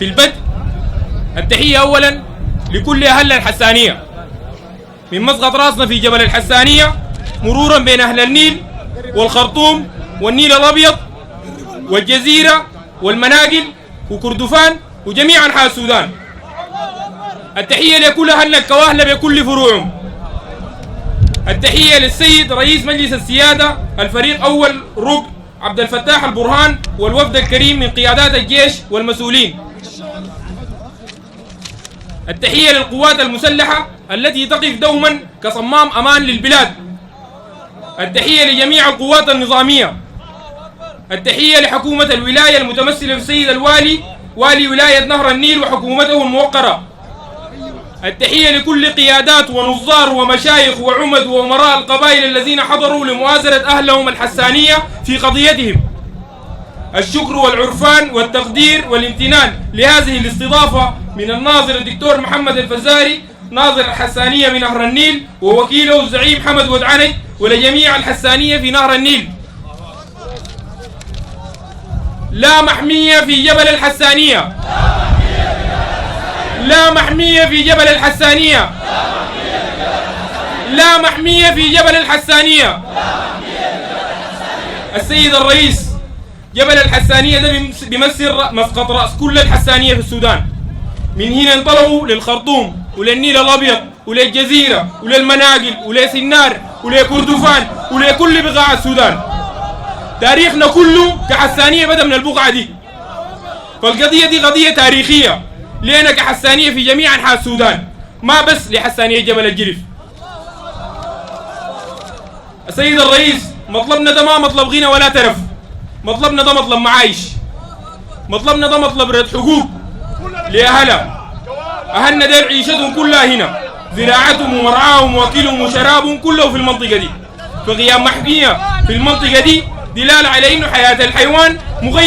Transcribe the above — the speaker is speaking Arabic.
في البدء التحية أولا لكل أهل الحسانية، من مسقط راسنا في جبل الحسانية مرورا بين أهل النيل والخرطوم والنيل الأبيض والجزيرة والمناقل وكردفان وجميع أنحاء السودان. التحية لكل أهلنا الكواهلة بكل فروعهم. التحية للسيد رئيس مجلس السيادة الفريق أول ركن عبد الفتاح البرهان والوفد الكريم من قيادات الجيش والمسؤولين. التحية للقوات المسلحة التي تقف دوما كصمام أمان للبلاد. التحية لجميع القوات النظامية. التحية لحكومة الولاية المتمثلة في السيد الوالي والي ولاية نهر النيل وحكومته الموقرة. التحية لكل قيادات ونظار ومشايخ وعمد وأمراء القبائل الذين حضروا لمؤازرة أهلهم الحسانية في قضيتهم. الشكر والعرفان والتقدير والامتنان لهذه الاستضافة من الناظر الدكتور محمد الفزاري ناظر الحسانية من نهر النيل ووكيله الزعيم حمد ودعني ولجميع الحسانية في نهر النيل. لا محمية في جبل الحسانية. لا محمية في جبل الحسانية. لا محمية في جبل الحسانية. السيد الرئيس، جبل الحسانية ده بيمثل مسقط رأس كل الحسانية في السودان. من هنا انطلقوا للخرطوم وللنيل الأبيض وللجزيرة وللمناقل ولسنار ولكردفان ولكل بقاع السودان. تاريخنا كله كحسانية بدأ من البقعة دي. فالقضية دي قضية تاريخية لنا كحسانية في جميع أنحاء السودان، ما بس لحسانية جبل الجرف. السيد الرئيس، مطلبنا ده ما مطلب غنى ولا ترف، مطلبنا ده مطلب معايش، مطلبنا ده مطلب رد حقوق لأهلها. أهلنا دير عيشتهم كلها هنا، زراعتهم ومرعاهم وأكلهم وشرابهم كله في المنطقة دي. فغياب محمية في المنطقة دي دلالة على إنه حياة الحيوان مغيرة.